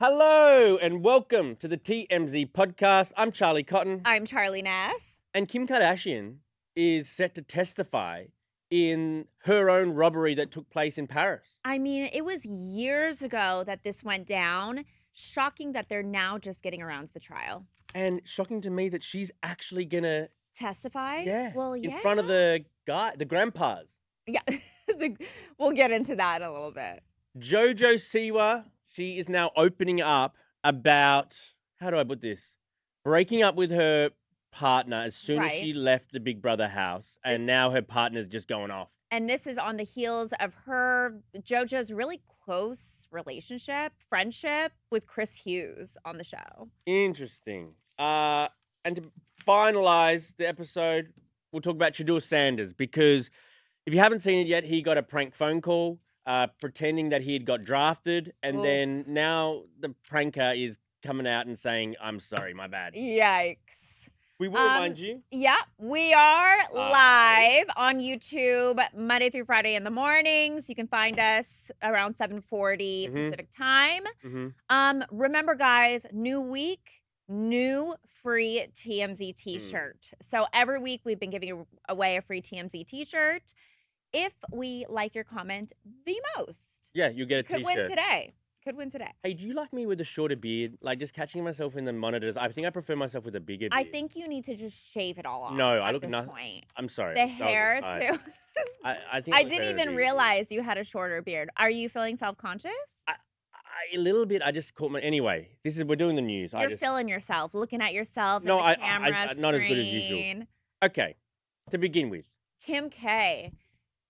Hello and welcome to the TMZ Podcast. I'm Charlie Cotton. I'm Charlie Neff. And Kim Kardashian is set to testify in her own robbery that took place in Paris. I mean, it was years ago that this went down. Shocking that they're now just getting around to the trial. And shocking to me that she's actually gonna Testify? yeah, Well, in front of the grandpas. Yeah. We'll get into that in a little bit. Jojo Siwa, she is now opening up about, how do I put this? Breaking up with her partner as soon as she left the Big Brother house, and now her partner's just going off. And this is on the heels of Jojo's really close friendship with Chris Hughes on the show. Interesting. And to finalize the episode, we'll talk about Shad Sanders, because if you haven't seen it yet, he got a prank phone call pretending that he had got drafted, and then now the pranker is coming out and saying, "I'm sorry, my bad." Yikes. We will remind you. Yeah, we are live on YouTube Monday through Friday in the mornings. You can find us around 7:40 Pacific time. Remember, guys, new week, new free TMZ t-shirt. So every week we've been giving away a free TMZ t-shirt. If we like your comment the most. Yeah, you get a t-shirt. Could win today. Hey, do you like me with a shorter beard? Like, just catching myself in the monitors. I think I prefer myself with a bigger beard. I think you need to just shave it all off. No, I at look this nothing. point. I'm sorry. The hair too. I think I didn't even realize you had a shorter beard. Are you feeling self-conscious? A little bit. I just caught my. Anyway, we're doing the news. You're feeling yourself, looking at yourself. No, in the camera screen. not as good as usual. Okay, to begin with, Kim K.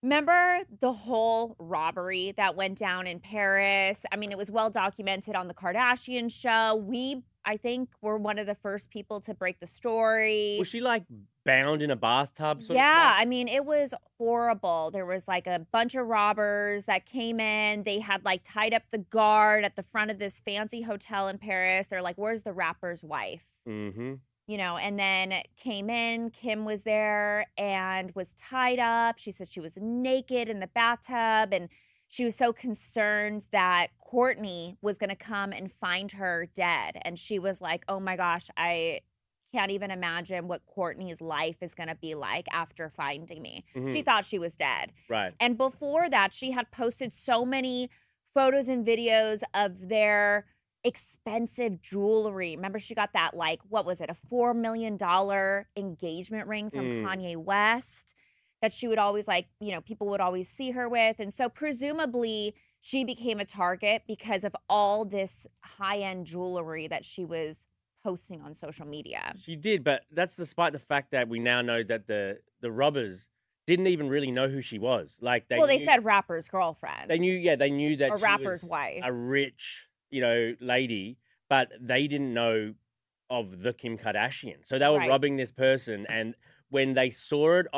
Remember the whole robbery that went down in Paris? I mean, it was well documented on the Kardashian show. I think, were one of the first people to break the story. Was she like bound in a bathtub? Yeah, I mean, it was horrible. There was like a bunch of robbers that came in. They had like tied up the guard at the front of this fancy hotel in Paris. They're like, "Where's the rapper's wife?" Mm-hmm. You know, and then came in, Kim was there and was tied up. She said she was naked in the bathtub, and she was so concerned that Courtney was going to come and find her dead. And she was like, "Oh my gosh, I can't even imagine what Courtney's life is going to be like after finding me." She thought she was dead. Right. And before that, she had posted so many photos and videos of their expensive jewelry. Remember, she got that, like, what was it, a $4 million engagement ring from Kanye West that she would always, like, you know, people would always see her with. And so presumably she became a target because of all this high-end jewelry that she was posting on social media. She did, but that's despite the fact that we now know that the robbers didn't even really know who she was. Like, they said rapper's girlfriend. They knew that or she rapper's was wife. a rich, lady, but they didn't know of the Kim Kardashian. So they were robbing this person, and when they saw it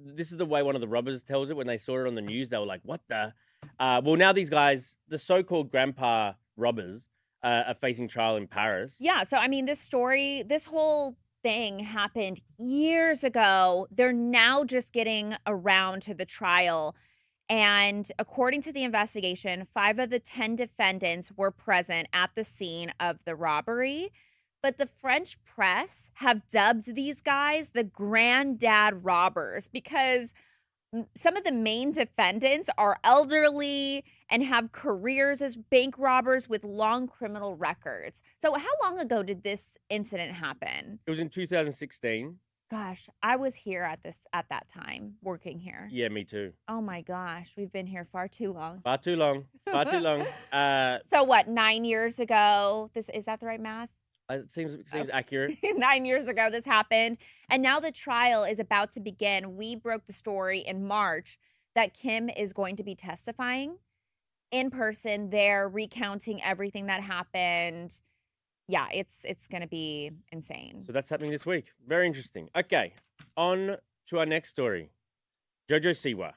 this is the way one of the robbers tells it, when they saw it on the news, they were like, "What the?" Well, now these guys, the so-called grandpa robbers, are facing trial in Paris. Yeah, so I mean, this whole thing happened years ago. They're now just getting around to the trial. And according to the investigation, 5 of the 10 defendants were present at the scene of the robbery. But the French press have dubbed these guys the granddad robbers because some of the main defendants are elderly and have careers as bank robbers with long criminal records. So how long ago did this incident happen? It was in 2016. Gosh, I was here at that time, working here. Yeah, me too. Oh my gosh, we've been here far too long. Far too long. Far too long. So what, 9 years ago? Is that the right math? It seems accurate. 9 years ago this happened. And now the trial is about to begin. We broke the story in March that Kim is going to be testifying in person there, recounting everything that happened. Yeah, it's going to be insane. So that's happening this week. Very interesting. Okay, on to our next story. Jojo Siwa.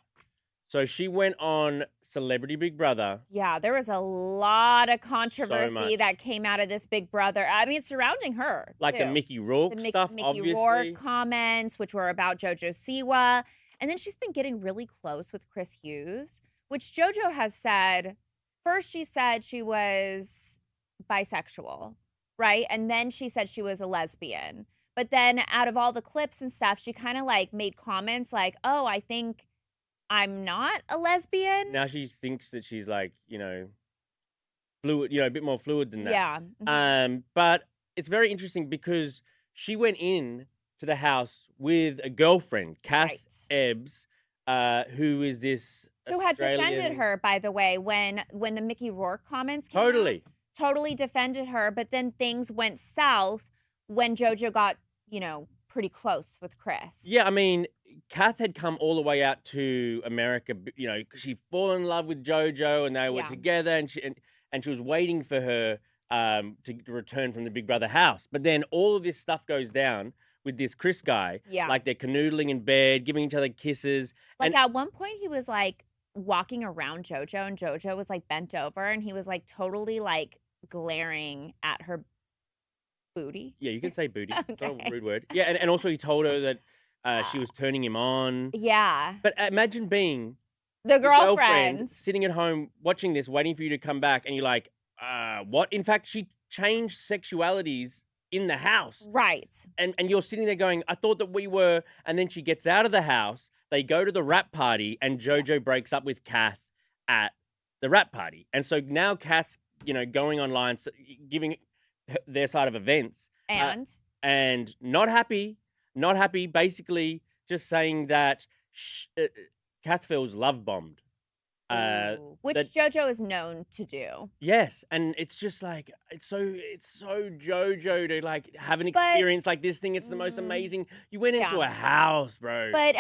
So she went on Celebrity Big Brother. Yeah, there was a lot of controversy that came out of this Big Brother. I mean, surrounding her. Like too. the Mickey Rourke stuff, Mickey obviously. Rourke comments, which were about Jojo Siwa. And then she's been getting really close with Chris Hughes, which Jojo has said. First, she said she was bisexual, right? And then she said she was a lesbian. But then out of all the clips and stuff, she kind of like made comments like, oh, I think I'm not a lesbian. Now she thinks that she's like, fluid, a bit more fluid than that. Yeah. Mm-hmm. But it's very interesting because she went in to the house with a girlfriend, Kath Ebbs, who is this who had defended her, by the way, when the Mickey Rourke comments came Totally. out, totally defended her. But then things went south when JoJo got, pretty close with Chris. Yeah, I mean, Kath had come all the way out to America, because she fallen in love with JoJo and they were together, and she was waiting for her to return from the Big Brother house. But then all of this stuff goes down with this Chris guy. Yeah. Like they're canoodling in bed, giving each other kisses. Like at one point he was like walking around JoJo and JoJo was like bent over and he was like totally like glaring at her booty. Yeah, you can say booty. Okay. It's not a rude word. Yeah, and also he told her that she was turning him on. Yeah. But imagine being the girlfriend sitting at home watching this, waiting for you to come back, and you're like, what? In fact, she changed sexualities in the house. Right. And you're sitting there going, I thought that we were, and then she gets out of the house, they go to the rap party, and JoJo breaks up with Kath at the rap party. And so now Kath's, going online, giving their side of events. And not happy, basically just saying that Kath feels love bombed. Which JoJo is known to do. Yes, and it's just like it's so JoJo to like have an experience like this thing. It's the most amazing. You went into a house, bro. But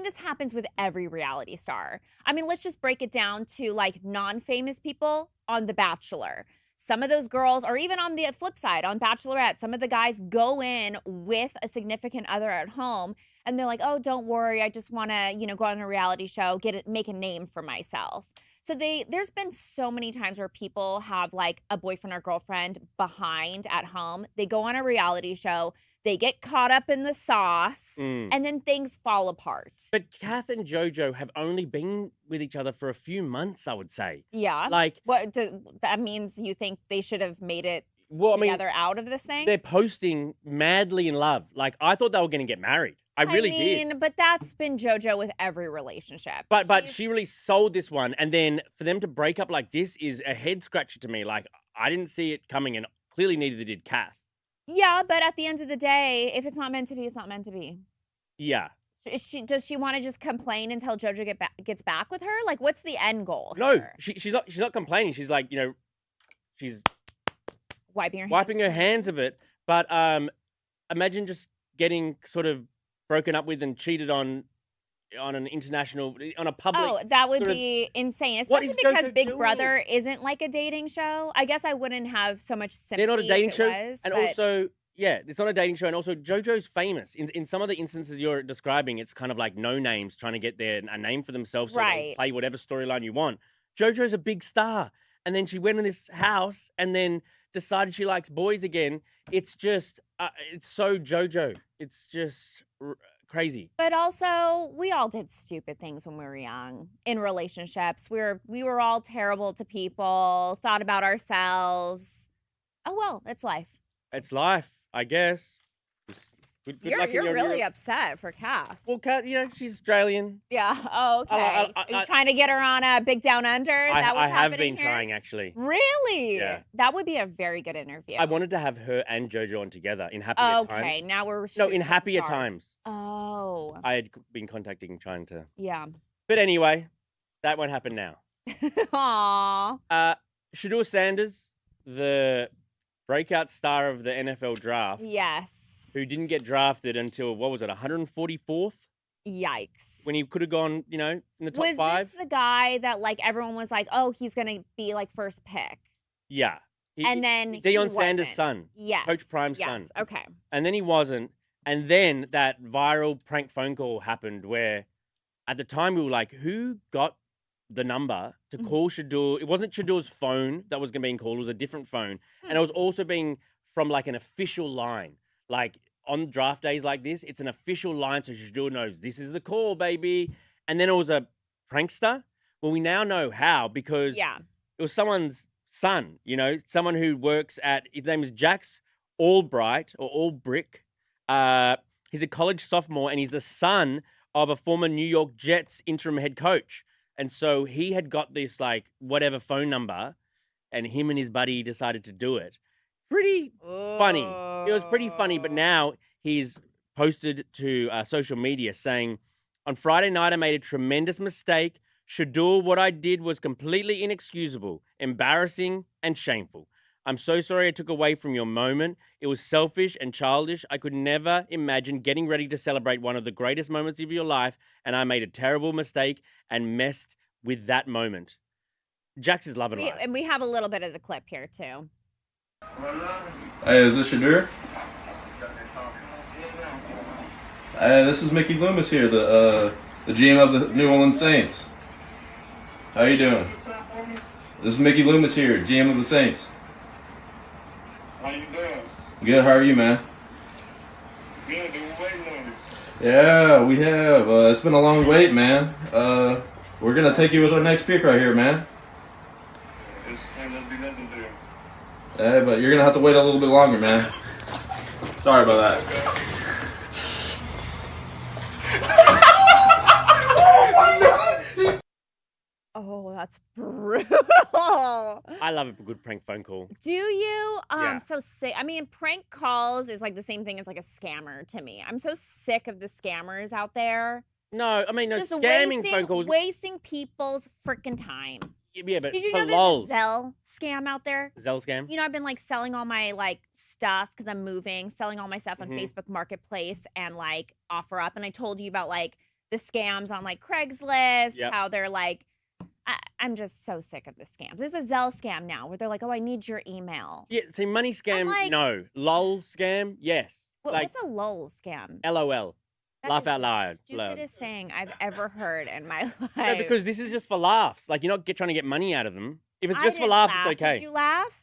this happens with every reality star. I mean, let's just break it down to like non-famous people on The Bachelor. Some of those girls, or even on the flip side, on Bachelorette, some of the guys go in with a significant other at home and they're like, oh, don't worry. I just want to, go on a reality show, make a name for myself. So there's been so many times where people have like a boyfriend or girlfriend behind at home. They go on a reality show. They get caught up in the sauce, and then things fall apart. But Kath and JoJo have only been with each other for a few months, I would say. Yeah. Like, that means you think they should have made it together out of this thing? They're posting madly in love. Like, I thought they were going to get married. I really did. But that's been JoJo with every relationship. But she really sold this one, and then for them to break up like this is a head scratcher to me. Like, I didn't see it coming, and clearly neither did Kath. Yeah, but at the end of the day, if it's not meant to be, it's not meant to be. Yeah. Does she want to just complain until JoJo gets back with her? Like, what's the end goal? No, she's not complaining. She's like, she's wiping her hands of it. But imagine just getting sort of broken up with and cheated on an international, on a public. Oh, that would be insane. Especially because Big Brother isn't like a dating show. I guess I wouldn't have so much sympathy. They're not a dating show. Also, it's not a dating show. And also, JoJo's famous. In some of the instances you're describing, it's kind of like no names trying to get a name for themselves so they can play whatever storyline you want. JoJo's a big star. And then she went in this house and then decided she likes boys again. It's just, it's so JoJo. It's just crazy. But also, we all did stupid things when we were young in relationships. We were all terrible to people, thought about ourselves. Oh, well, it's life. It's life, I guess. You're really upset for Kath. Well, Kath, she's Australian. Yeah. Oh, okay. Are you trying to get her on a Big Down Under? I have been trying, actually. Really? Yeah. That would be a very good interview. I wanted to have her and JoJo on together in Happier Times. Okay, now we're in Happier Times. Oh. I had been trying to. Yeah. But anyway, that won't happen now. Aww. Shad Sanders, the breakout star of the NFL draft. Yes. Who didn't get drafted until, 144th? Yikes. When he could have gone, in the top 5. Was this the guy that, like, everyone was like, oh, he's going to be, like, first pick? Yeah. And then Deion Sanders' son. Yes. Coach Prime's son. Yes, okay. And then he wasn't. And then that viral prank phone call happened where, at the time, we were like, who got the number to call Shadul? It wasn't Shadul's phone that was going to be called. It was a different phone. And it was also being from, like, an official line. Like, on draft days like this, it's an official line so Shadul knows this is the call, baby. And then it was a prankster. Well, we now know how because it was someone's son, you know, someone who works at, his name is Jax Albright or Albrick. He's a college sophomore and he's the son of a former New York Jets interim head coach. And so he had got this like whatever phone number and him and his buddy decided to do it. Pretty funny. It was pretty funny, but now he's posted to social media saying, on Friday night, I made a tremendous mistake. Shadul, what I did was completely inexcusable, embarrassing, and shameful. I'm so sorry I took away from your moment. It was selfish and childish. I could never imagine getting ready to celebrate one of the greatest moments of your life, and I made a terrible mistake and messed with that moment. Jax is loving life. And we have a little bit of the clip here, too. Hey, is this Shadur? Hey, this is Mickey Loomis here, the GM of the New Orleans Saints. How you doing? This is Mickey Loomis here, GM of the Saints. How you doing? Good, how are you, man? Good, been waiting on you. Yeah, we have. It's been a long wait, man. We're gonna take you with our next pick right here, man. This ain't gonna be nothing to do. Hey, but you're gonna have to wait a little bit longer, man. Sorry about that. Oh, that's brutal. I love a good prank phone call. Do you? Yeah. So sick. I mean, prank calls is like the same thing as like a scammer to me. I'm so sick of the scammers out there. No, I mean, no, Just scamming phone calls. wasting people's freaking time. Yeah, but Did you for know there's lols. a Zelle scam out there? Zelle scam? You know, I've been like selling all my like stuff because I'm moving, selling all my stuff on Mhm. Facebook Marketplace and like offer up. And I told you about like the scams on like Craigslist, Yep. how they're like, I'm just so sick of the scams. There's a Zelle scam now where they're like, oh, I need your email. Yeah, see, money scam, like- no. Lol scam, yes. What's a LOL scam? LOL. That Laugh is out the loud. Stupidest thing I've ever heard in my life. No, because this is just for laughs. Like, you're not trying to get money out of them. If it's I just for didn't laughs, laugh. it's okay. Did you laugh?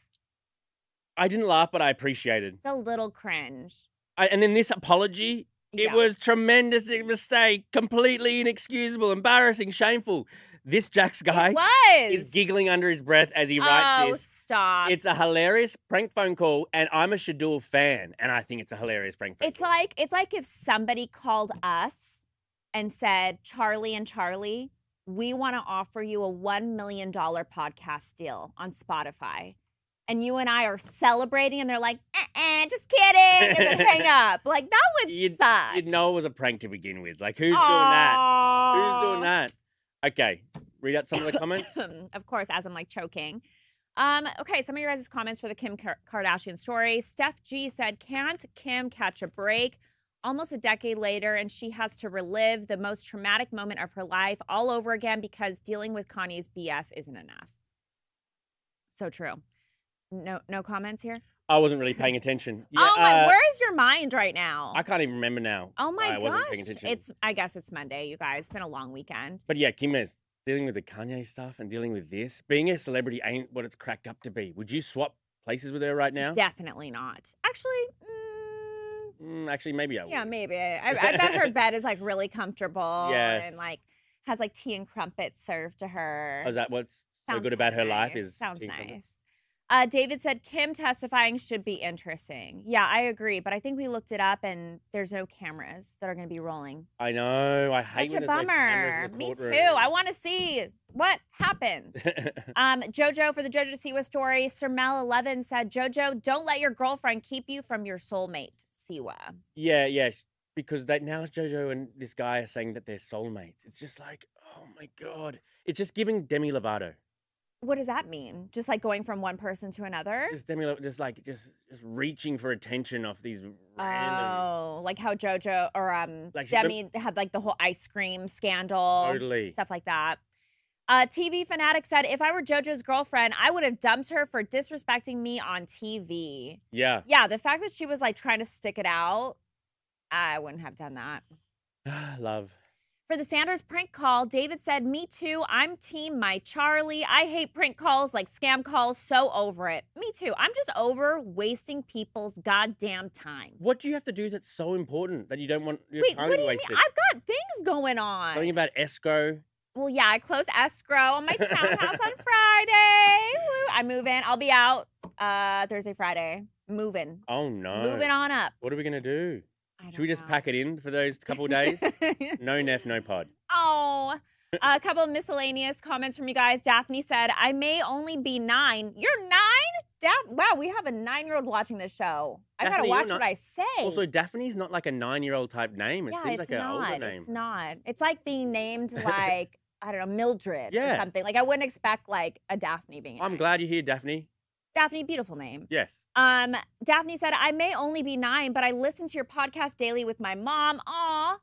I didn't laugh, but I appreciated. It's a little cringe. And then this apology, it Yeah. was tremendous mistake, completely inexcusable, embarrassing, shameful. This Jax guy It was. is giggling under his breath as he writes Oh, this. stop. It's a hilarious prank phone call, and I'm a Shadul fan, and I think it's a hilarious prank phone call. It's like if somebody called us and said, Charlie and Charlie, we want to offer you a $1 million podcast deal on Spotify. And you and I are celebrating, and they're like, just kidding, and then hang up. Like, that would suck. You'd know it was a prank to begin with. Like, who's doing that? Who's doing that? Okay, read out some of the comments. Of course, as I'm like choking. Okay, some of your guys' comments for the Kim Kardashian story. Steph G said, can't Kim catch a break? Almost a decade later, and she has to relive the most traumatic moment of her life all over again because dealing with Kanye's BS isn't enough. So true. No comments here? I wasn't really paying attention. Yeah, oh my, where is your mind right now? I can't even remember now. Oh my I wasn't gosh. paying attention. I guess it's Monday, you guys. It's been a long weekend. But yeah, Kim is dealing with the Kanye stuff and dealing with this. Being a celebrity ain't what it's cracked up to be. Would you swap places with her right now? Definitely not. Actually, Actually, maybe I would. yeah, maybe. I bet her bed is like really comfortable Yes. and like has like tea and crumpets served to her. Oh, is that what's so Sounds good about her life? nice. Is Sounds tea and crumpets? nice. David said Kim testifying should be interesting. Yeah, I agree, but I think we looked it up and there's no cameras that are going to be rolling. I know. I hate Such when a there's no bummer. cameras in the Me courtroom. too. I want to see what happens. Jojo for the Jojo Siwa story. Sir Mel 11 said, Jojo, don't let your girlfriend keep you from your soulmate, Siwa. Yeah, because now Jojo and this guy are saying that they're soulmates. It's just like, oh my God. It's just giving Demi Lovato. What does that mean? Just like going from one person to another? Just Demi Lovato, just reaching for attention off these random. Oh, like how Jojo or Like Demi had like the whole ice cream scandal. Totally. Stuff like that. TV Fanatic said, if I were JoJo's girlfriend, I would have dumped her for disrespecting me on TV. Yeah. Yeah, the fact that she was like trying to stick it out, I wouldn't have done that. Love. For the Sanders prank call, David said, me too. I'm team my Charlie. I hate prank calls like scam calls. So over it. Me too. I'm just over wasting people's goddamn time. What do you have to do that's so important that you don't want your Wait, time what to do be you mean? wasted? I've got things going on. Something about escrow. Well, yeah, I close escrow on my townhouse on Friday. Woo. I move in. I'll be out Thursday, Friday. Moving. Oh, no. Moving on up. What are we going to do? I don't Should we just know. pack it in for those couple of days? No Neff, no pod. Oh, a couple of miscellaneous comments from you guys. Daphne said, I may only be 9. You're 9? Wow, we have a 9-year-old watching this show. I gotta Daphne, watch you're what not- I say. Also, Daphne's not like a 9-year-old type name. It yeah, seems it's like an older name. It's not. It's like being named like, I don't know, Mildred or Yeah. something. Like I wouldn't expect like a Daphne being a I'm name. glad you're here, Daphne. Daphne, beautiful name. Yes. Daphne said, I may only be 9, but I listen to your podcast daily with my mom. Aw.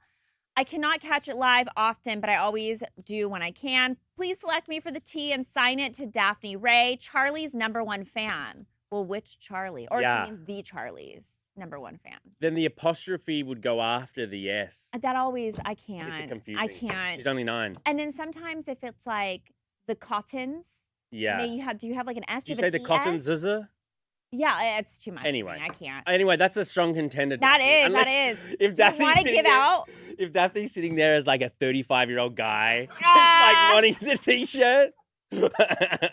I cannot catch it live often, but I always do when I can. Please select me for the tea and sign it to Daphne Ray, Charlie's #1 fan. Well, which Charlie? Or Yeah. she means the Charlie's #1 fan. Then the apostrophe would go after the S. That always, I It's can't. confusing. I can't. She's only 9. And then sometimes if it's like the Cottons, Yeah. do you have like an S? Did you Do say have the an cotton ES? zizzer? Yeah, it's too much. Anyway. For me. I can't. Anyway, that's a strong contender. That Daphne. is. Unless- If You Daphne's want to sitting give there, out? If Daphne's sitting there as like a 35-year-old guy, just Ah. like wanting the t-shirt.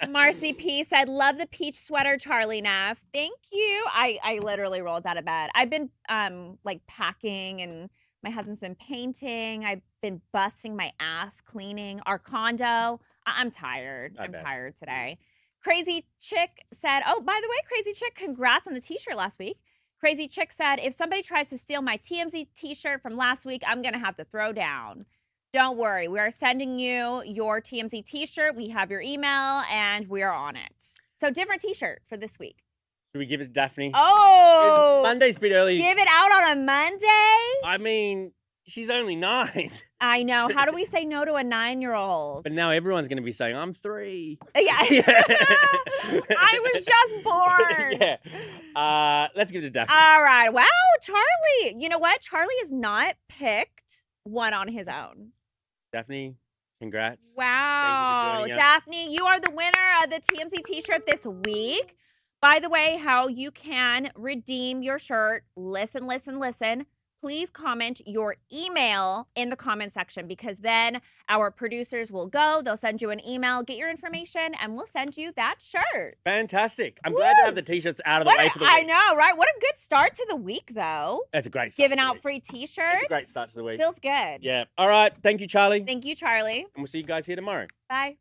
Marcy P said, love the peach sweater, Charlie Neff. Thank you. I literally rolled out of bed. I've been like packing and my husband's been painting. I've been busting my ass cleaning our condo. I'm tired. I'm bet. tired today. Crazy Chick said, oh, by the way, Crazy Chick, congrats on the t-shirt last week. Crazy Chick said, if somebody tries to steal my TMZ t-shirt from last week, I'm going to have to throw down. Don't worry. We are sending you your TMZ t-shirt. We have your email and we are on it. So different t-shirt for this week. Should we give it to Daphne? Oh, Monday's a bit early. give it out on a Monday? I mean, she's only 9. I know. How do we say no to a 9-year-old? But now everyone's going to be saying, I'm 3. Yeah. I was just born. Yeah. Let's give it to Daphne. All right. Wow, Charlie. You know what? Charlie has not picked one on his own. Daphne, congrats. Wow. joining us. Daphne, you are the winner of the TMZ t-shirt this week. By the way, how you can redeem your shirt, listen. Please comment your email in the comment section because then our producers will go. They'll send you an email, get your information, and we'll send you that shirt. Fantastic. I'm glad to have the t-shirts out of the way for the week. I know, right? What a good start to the week, though. That's a great start. Giving to the out week. free t-shirts. It's a great start to the week. Feels good. Yeah. All right. Thank you, Charlie. Thank you, Charlie. And we'll see you guys here tomorrow. Bye.